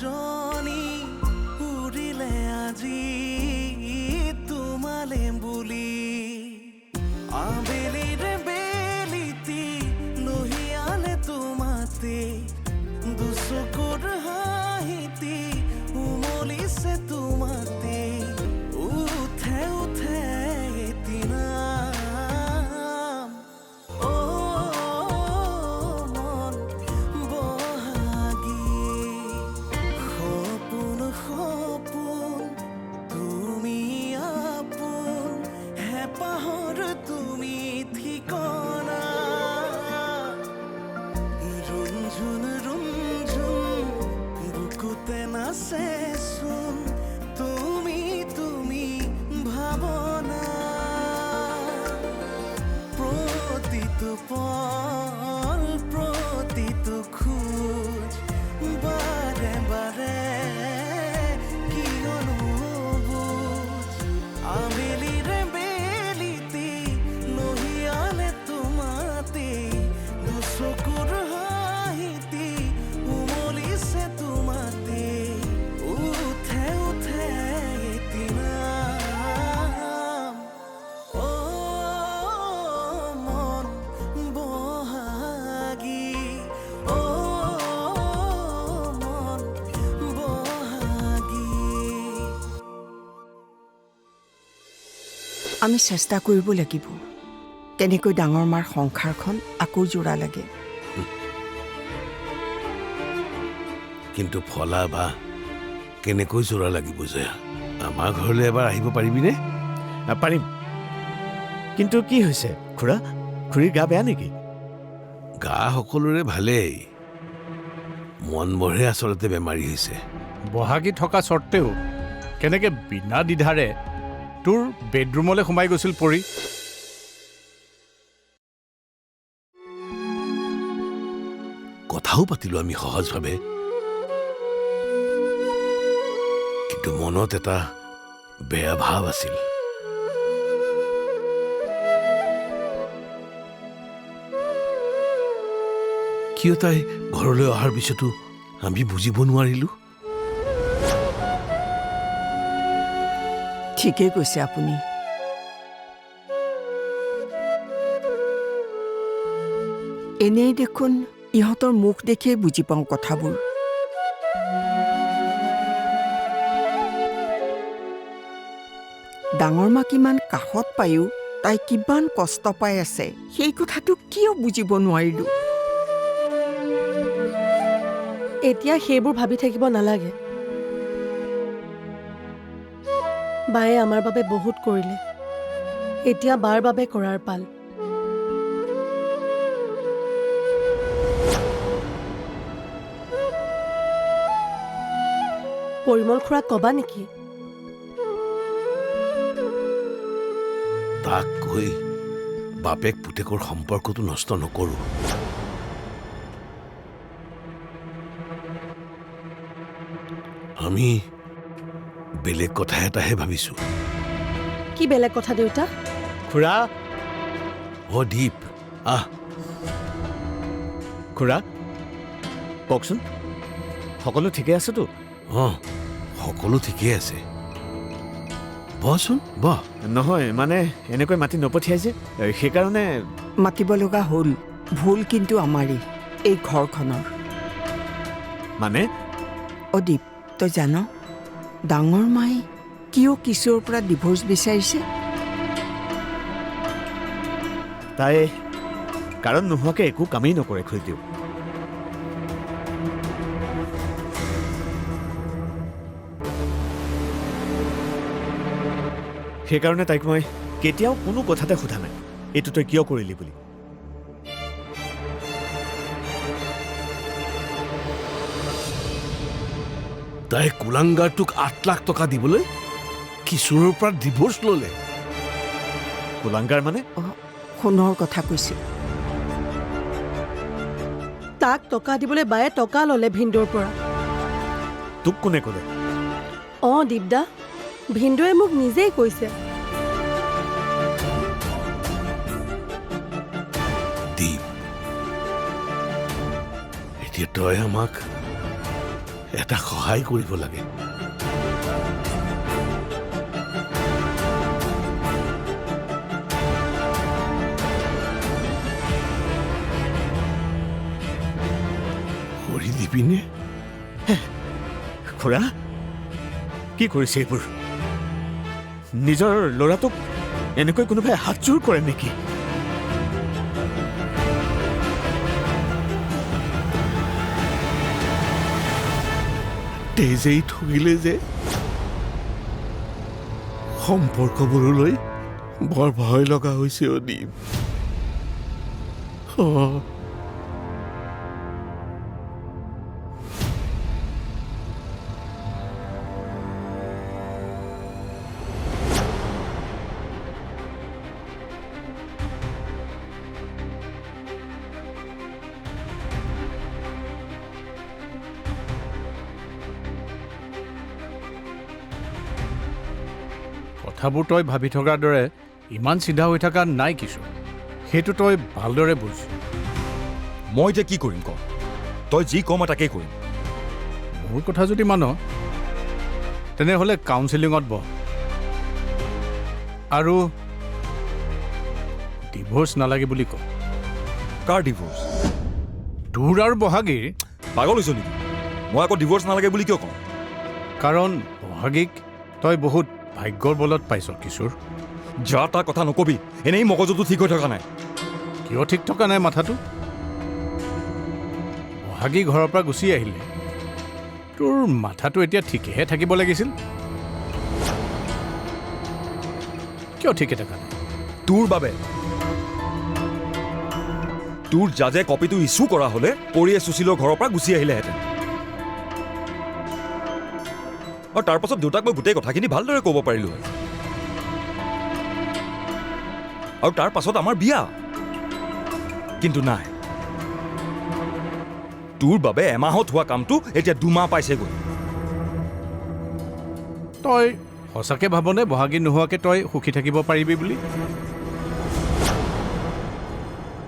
জনী উৰিলে আজি তোমালে বুলি আবেলিৰে বেলিতি লহিয়ালে তোমাতে দুচকুৰ হাঁহিতি উমলিছে তোমাতে উঠে উঠে এদিনা মন বহাগী সপোন সপোন তুমি আপোন হেঁপাহৰ তুমি ঠিকনা ৰুমঝুন ৰুমঝুন বুকুতে নাচেচোন তুমি তুমি ভাৱনা প্ৰতিটো পল প্ৰতিটো খোজ বাৰে বাৰে কিয়নো বুজ আবেলিৰে বেলিতি লহিয়ালে তোমাতে দুচকুৰ হাঁহিতি উমলিছে তোমাতে উঠে উঠে এদিনা মন বহাগী মন বহাগী আমি চেষ্টা কৰিব লাগিব কেনেকৈ ডাঙৰ মাৰ সংসাৰখন আকৌ জোৰা লাগে কিন্তু ফলা বা কেনেকৈ জোৰা লাগিব জয়া আমাৰ ঘৰলৈ এবাৰ আহিব পাৰিবিনে পাৰিম কিন্তু কি হৈছে খুৰা খুৰীৰ গা বেয়া নেকি গা সকলোৰে ভালেই মনবোৰহে আচলতে বেমাৰী হৈছে বহাগী থকা স্বত্তেও কেনেকে বিনা দ্বিধাৰে তোৰ বেডৰুমলৈ সোমাই গৈছিল পৰি কথাও পাতিলো আমি সহজভাৱে কিন্তু মনত এটা বেয়া ভাৱ আছিল কিয় তাই ঘৰলৈ অহাৰ পিছতো আমি বুজিব নোৱাৰিলো ঠিকেই কৈছে আপুনি এনেই দেখোন ইহঁতৰ মুখ দেখিয়ে বুজি পাওঁ কথাবোৰ ডাঙৰ মাক ইমান কাষত পায়ো তাই কিমান কষ্ট পাই আছে সেই কথাটো কিয় বুজিব নোৱাৰিলো এতিয়া সেইবোৰ ভাবি থাকিব নালাগে বায়ে আমাৰ বাবে বহুত কৰিলে এতিয়া বাৰ বাবে কৰাৰ পাল পৰিমল খুৰাক কবা নেকি তাক কৈ বাপেক পুতেকৰ সম্পৰ্কটো নষ্ট নকৰো আমি বেলেগ কথা এটাহে ভাবিছো কি বেলেগ কথা দেউতা খুৰা অ দীপ আহ খুৰা কওকচোন সকলো ঠিকে আছেতো অ সকলো ঠিকেই আছে বহচোন বহ নহয় মানে এনেকৈ মাতি নপঠিয়াই যে সেইকাৰণে মাতিব লগা হ'ল ভুল কিন্তু আমাৰেই এই ঘৰখনৰ মানে অদীপ তই জান ডাঙৰ মায়ে কিয় কিশোৰৰ পৰা ডিভোৰ্চ বিচাৰিছে তাই কাৰণ নোহোৱাকৈ একো কামেই নকৰে খুৰীদেউ সেইকাৰণে তাইক মই কেতিয়াও কোনো কথাতে সোধা নাই এইটো তই কিয় কৰিলি বুলি তাই কুলাংগাৰটোক 8 লাখ টকা দিবলৈ কিশোৰৰ পৰা ডিভোৰ্চ ললে কুলাংগাৰ মানে সোণৰ কথা কৈছে তাক টকা দিবলৈ বায়ে টকা ললে ভিন্দৰ পৰা তোক কোনে ক'লে দীপদা ভিন্দুৱে মোক নিজেই কৈছে দীপ এতিয়া তই আমাক এটা সহায় কৰিব লাগে। কৰি দিবিনে? খুৰা কি কৰিছে এইবোৰ? নিজৰ ল'ৰাটোক এনেকৈ কোনোবাই হাতযোৰ কৰে নেকি? তেজেই ঠগিলে যে সম্পৰ্কবোৰলৈ বৰ ভয় লগা হৈছে অদীপ। কথাবোৰ তই ভাবি থকাৰ দৰে ইমান চিধা হৈ থকা নাই কিছু। সেইটো তই ভালদৰে বুজ। মই এতিয়া কি কৰিম ক? তই যি কওঁ মই তাকেই কৰিম। মোৰ কথা যদি মান তেনেহ'লে কাউন্সেলিঙত বহ আৰু ডিভোৰ্চ নালাগে বুলি ক। কাৰ ডিভোৰ্চ? তোৰ আৰু বহাগীৰ। পাগল হৈছ নেকি? মই আকৌ ডিভোৰ্চ নালাগে বুলি কিয় কওঁ? কাৰণ বহাগীক তই বহুত ভাগ্যৰ বলত পাইছ কিশোৰ। যা তাৰ কথা নকবি। এনেই মগজুটো ঠিক হৈ থকা নাই। কিয় ঠিক থকা নাই মাথাটো? বহাগী ঘৰৰ পৰা গুচি আহিলে তোৰ মাথাটো এতিয়া ঠিকেহে থাকিব লাগিছিল। কিয় ঠিকে থকা নাই? তোৰ বাবে। তোৰ জাজে কপিটো ইছ্যু কৰা হ'লে পৰিয়ে সুশীলৰ ঘৰৰ পৰা গুচি আহিলেহেঁতেন। আৰু তাৰ পাছত দেউতাক মই গোটেই কথাখিনি ভালদৰে ক'ব পাৰিলো হয়। আৰু তাৰ পাছত আমাৰ বিয়া। কিন্তু নাই, তোৰ বাবে এমাহত হোৱা কামটো এতিয়া 2 মাহ পাইছেগৈ। তই সঁচাকৈ ভাবনে বহাগী নোহোৱাকৈ তই সুখী থাকিব পাৰিবি বুলি?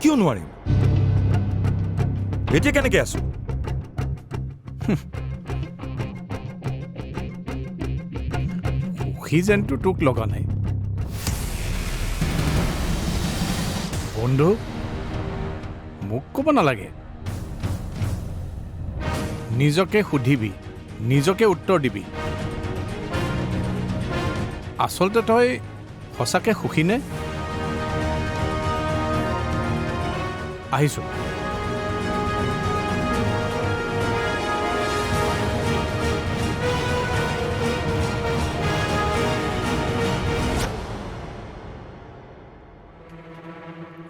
কিয় নোৱাৰিম? এতিয়া কেনেকৈ আছো? সুখী যেনটো তোক লগা নাই। বন্ধু, মোক ক'ব নালাগে। নিজকে সুধিবি, নিজকে উত্তৰ দিবি। আচলতে তই সঁচাকৈ সুখী নে? আহিছোঁ।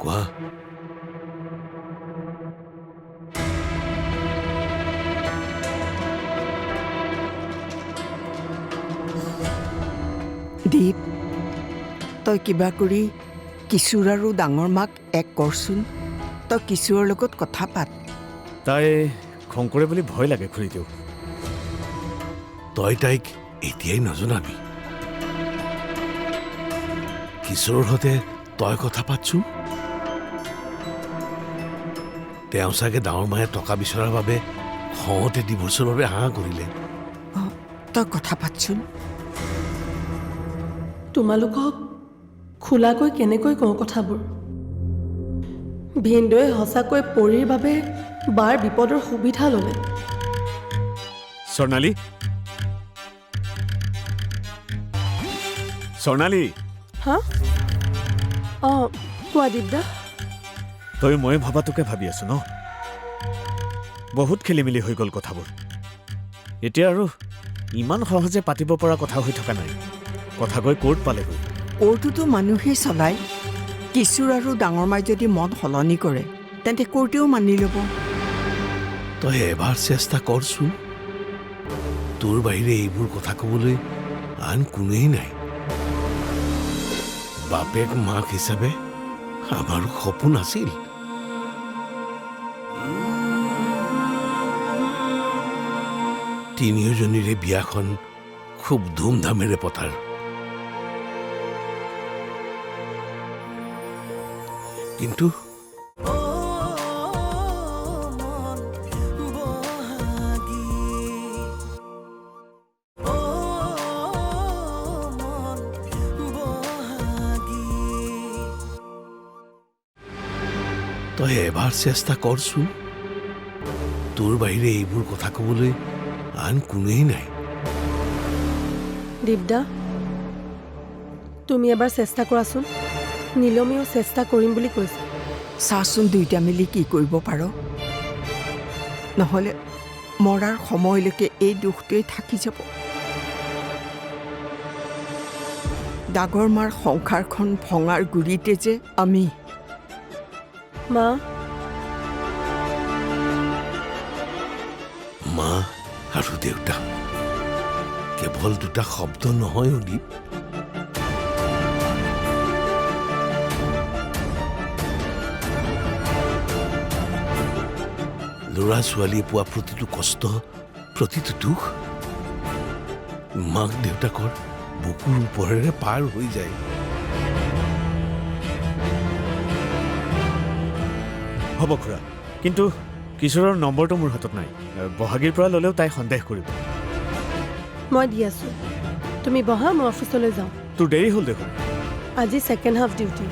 কোৱা। দীপ, তই কিবা কৰি কিশোৰ আৰু ডাঙৰ মাক এক কৰচোন। তই কিশোৰৰ লগত কথা পাত। তাই খং কৰে বুলি ভয় লাগে খুৰীদেউ। তই তাইক এতিয়াই নজনাবি। কিশোৰৰ সৈতে তই কথা পাতচোন। তেওঁ চাগে ডাঙৰ মায়ে টকা বিচৰাৰ বাবে খঙতে ডিভোৰ্চৰ বাবে হাঁ কৰিলে। তই কথা পাতচোন। তোমালোকক খোলাকৈ কেনেকৈ কওঁ কথাবোৰ? ভিনদৈ সঁচাকৈ পৰীৰ বাবে বাৰ বিপদৰ সুবিধা ল'লে। স্বৰ্ণালী, স্বৰ্ণালী, হা? অঁ, কোৱা দীপদা। তই মই ভবাটোকে ভাবি আছো ন? বহুত খেলি মেলি হৈ গ'ল কথাবোৰ। এতিয়া আৰু ইমান সহজে পাতিব পৰা কথা হৈ থকা নাই। কথা গৈ ক'ৰ্ট পালেগৈ। ক'ৰ্টোতো মানুহেই চলায়। কিশোৰ আৰু ডাঙৰ মাই যদি মন সলনি কৰে তেন্তে ক'ৰ্টেও মানি ল'ব। তই এবাৰ চেষ্টা কৰচোন। তোৰ বাহিৰে এইবোৰ কথা ক'বলৈ আন কোনেই নাই। বাপেক মাক হিচাপে আমাৰো সপোন আছিল। তিনিওজনীৰে বিয়াখন খুব ধুমধামেৰে পতাৰ। কিন্তু ও মন বহাগী তই এবাৰ চেষ্টা কৰচোন তোৰ বাহিৰে এইবোৰ কথা ক'বলৈ আন কোনেই নাই দীপদা তুমি এবাৰ চেষ্টা কৰাচোন নীলমেও চেষ্টা কৰিম বুলি কৈছে চাচোন দুইটা মিলি কি কৰিব পাৰ নহ'লে মৰাৰ সময়লৈকে এই দুখটোৱেই থাকি যাব ডাগৰ মাৰ সংসাৰখন ভঙাৰ গুৰিতে যে আমি মা মা আৰু দেউতা কেৱল দুটা শব্দ নহয় দীপ ল'ৰা ছোৱালীয়ে পোৱা প্ৰতিটো কষ্ট প্ৰতিটো দুখ মাক দেউতাকৰ বুকুৰ ওপৰেৰে পাৰ হৈ যায় হ'ব খুৰা কিন্তু কিশোৰৰ নম্বৰটো মোৰ হাতত নাই বহাগীৰ পৰা ল'লেও তাই সন্দেহ কৰিব মই দি আছোঁ তুমি বহা মই অফিচলৈ যাওঁ তোৰ দেৰি হ'ল দেখোন আজি ছেকেণ্ড হাফ ডিউটি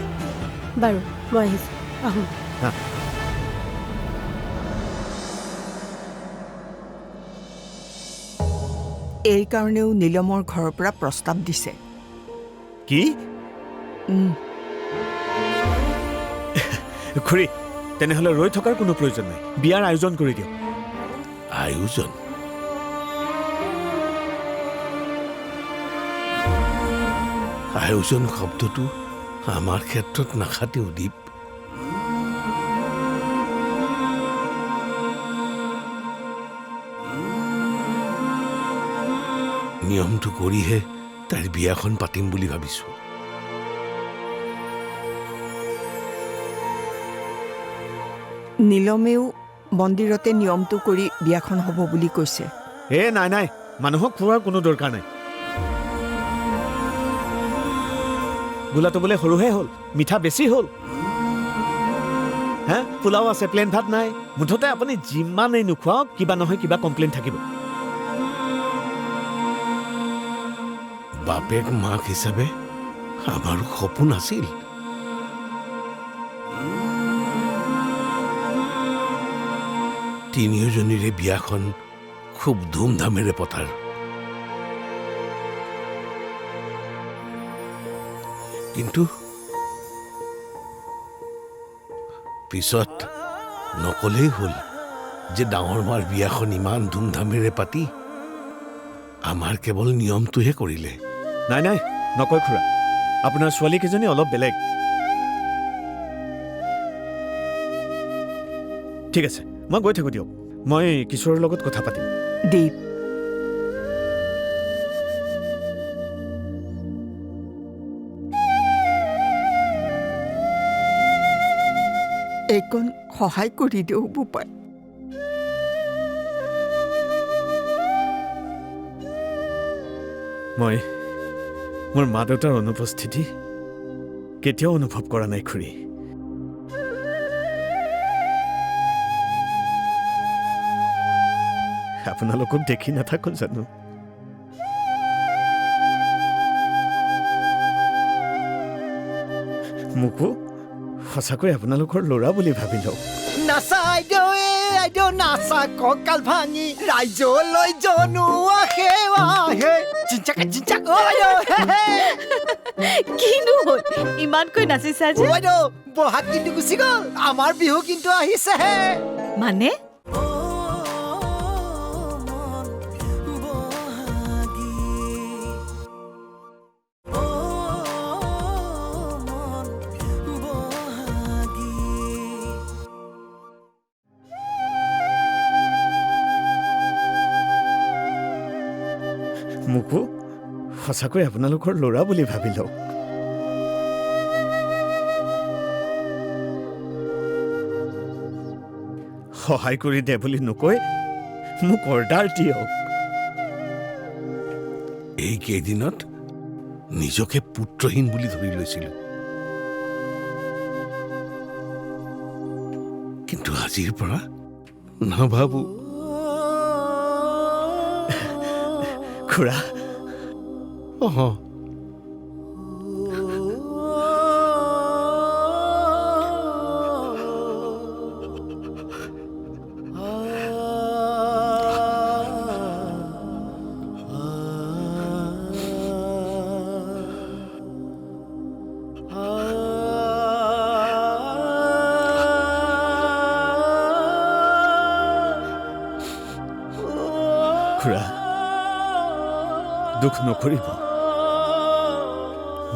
বাৰু মই আহিছোঁ আহোঁ হা এই কাৰণেও নীলমৰ ঘৰৰ পৰা প্ৰস্তাৱ দিছে কি খুৰী তেনেহ'লে ৰৈ থকাৰ কোনো প্ৰয়োজন নাই বিয়াৰ আয়োজন কৰি দিয়ক আয়োজন আয়োজন শব্দটো আমাৰ ক্ষেত্ৰত নাখাতেও দীপ নিয়মটো কৰিহে তাইৰ বিয়াখন পাতিম বুলি ভাবিছো নীলমেও মন্দিৰতে নিয়মটো কৰি বিয়াখন হ'ব বুলি কৈছে নাই নাই মানুহক খুওৱাৰ কোনো দৰকাৰ নাই গোলাটো বোলে সৰুহে হ'ল মিঠা বেছি হ'ল হে পোলাও আছে প্লেন ভাত নাই মুঠতে আপুনি যিমানেই নোখোৱাওক কিবা নহয় কিবা কমপ্লেইন থাকিব বাপেক মাক হিচাপে আমাৰো সপোন আছিল তিনিওজনীৰে বিয়াখন খুব ধুমধামেৰে পতাৰ কিন্তু পিছত নকলেই হ'ল যে ডাঙৰ মাৰ বিয়াখন ইমান ধুমধামেৰে পাতি আমাৰ কেৱল নিয়মটোহে কৰিলে নাই নাই নকয় খুৰা আপোনাৰ ছোৱালীকেইজনী অলপ বেলেগ ঠিক আছে মই গৈ থাকোঁ দিয়ক মই কিশোৰৰ লগত কথা পাতিম দীপ এইকণ সহায় কৰি দিওঁ বোপাই মই মোৰ মা দেউতাৰ অনুপস্থিতি কেতিয়াও অনুভৱ কৰা নাই খুৰী আপোনালোকক দেখি নাথাকো জানো মোকো সঁচাকৈ আপোনালোকৰ ল'ৰা বুলি ভাবি লওক নাচা আইদেউ নাচা কঁকাল ভাঙি ৰাইজলৈ জনোৱা সেৱাহে চিঞ্চাকা চিঞ্চাক কিনো হ'ল ইমানকৈ নাচিছা যে বাইদেউ বহাগ কিন্তু গুচি গ'ল আমাৰ বিহু কিন্তু আহিছেহে মানে মোকো সঁচাকৈ আপোনালোকৰ ল'ৰা বুলি ভাবি লওক সহায় কৰি দে বুলি নকৈ মোক অৰ্ডাৰ দিয়ক এইকেইদিনত নিজকে পুত্ৰহীন বুলি ধৰি লৈছিলো কিন্তু আজিৰ পৰা নাভাবো খুৰা খুৰা দুখ নকৰিব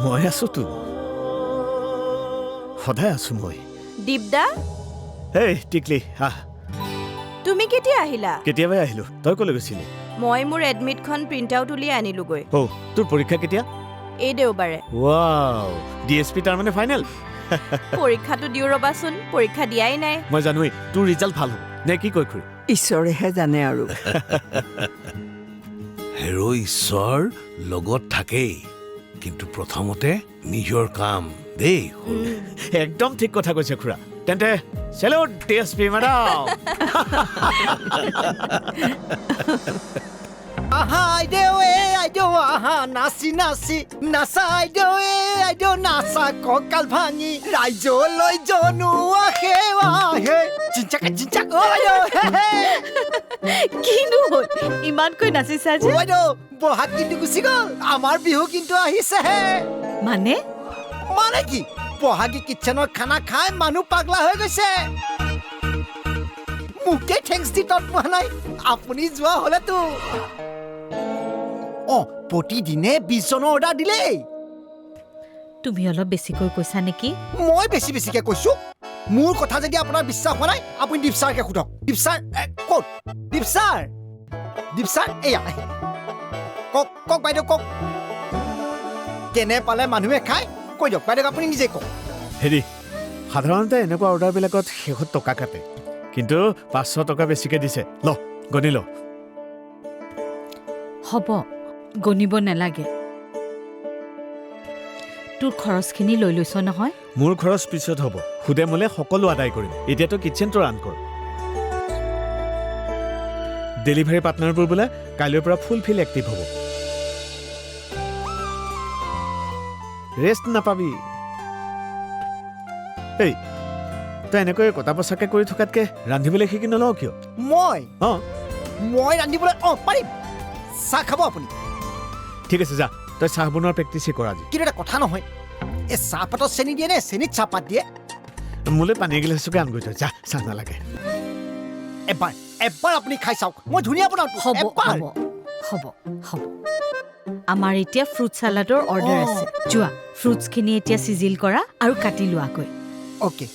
মই আছোতো সদায় আছো মই দীপদা এই টিকলি আহ তুমি কেতিয়া আহিলা কেতিয়াবাই আহিলো তই ক'লৈ গৈছিলি মই মোৰ এডমিটখন প্ৰিণ্ট আউট উলিয়াই আনিলোগৈ তোৰ পৰীক্ষা কেতিয়া এই দেওবাৰে ৱাও ডিএছপি তাৰমানে ফাইনেল পৰীক্ষাটো দিওঁ ৰবাচোন পৰীক্ষা দিয়াই নাই মই জানোৱেই তোৰ ৰিজাল্ট ভাল হ'ব নে কি কৈ খুৰী ঈশ্বৰৰ জানে আৰু হেৰ' ঈশ্বৰ লগত থাকেই কিন্তু প্ৰথমতে নিজৰ কাম দেই একদম ঠিক কথা কৈছে খুৰা তেন্তে চেলুট ডিএছপি মেডাম আহা আইদেউ আইদেউ আহা নাচি নাচি নাচা আইদেউ আইদেউ নাচা কঁকাল ভাঙি ৰাইজলৈ জনোৱা সেৱাহে চিঞ্চাকা চিঞ্চাক আইদেউ কিনো হ'ল ইমানকৈ নাচিছা যে বাইদেউ বহাগ কিন্তু গুচি গ'ল আমাৰ বিহু কিন্তু আহিছেহে মানে মানে কি বহাগী কিটচেনৰ খানা খাই মানুহ পাগলা হৈ গৈছে মোকে থেংকছ দি তত পোৱা নাই আপুনি যোৱা হ'লেতো প্ৰতিদিনে 20 জনৰ অৰ্ডাৰ দিলেই তুমি অলপ বেছিকৈ কৈছা নেকি মই বেছিকৈ কৈছো মোৰ কথা যদি আপোনাৰ বিশ্বাস হোৱা নাই আপুনি দীপ ছাৰকে সোধক দীপ ছাৰ ক'ত দীপ ছাৰ এয়া কওক বাইদেউ কওক কেনে পালে মানুহে খায় কৈ দিয়ক বাইদেউ আপুনি নিজে কওক হেৰি সাধাৰণতে এনেকুৱা অৰ্ডাৰবিলাকত শেষত টকা কাটে কিন্তু 500 টকা বেছিকৈ দিছে ল গণি ল হ'ব গণিব নালাগে তোৰ খৰচখিনি লৈ লৈছ নহয় মোৰ খৰচ পিছত হ'ব সুদে মোলে সকলো আদায় কৰিম এতিয়াতো কিটচেনটো ৰান কৰ ডেলিভাৰী পাৰ্টনাৰবোৰ বোলে কাইলৈৰ পৰা ফুলফিল এক্টিভ হ'ব ৰেষ্ট নাপাবি এই তই এনেকৈ কটা পচাকে কৰি থকাতকে ৰান্ধিবলৈ শিকি নলওঁ কিয় মই ৰান্ধিবলৈ পাৰিম চাহ খাব আপুনি ঠিক আছে যা তই চাহ বনোৱাৰ প্ৰেক্টিচে কৰ আজি কিন্তু এটা কথা নহয় এই চাহপাতত চেনি দিয়ে নে চেনিত চাহপাত দিয়ে মোলৈ পানী এগিলাচকে আনগৈ থৈ যা চাহ নালাগে এবাৰ আপুনি খাই চাওক মই ধুনীয়া বনাওঁ হ'ব আমাৰ এতিয়া ফ্ৰুট চালাডৰ অৰ্ডাৰ আছে যোৱা ফ্ৰুটছখিনি এতিয়া চিজিল কৰা আৰু কাটি লোৱাকৈ অ'কে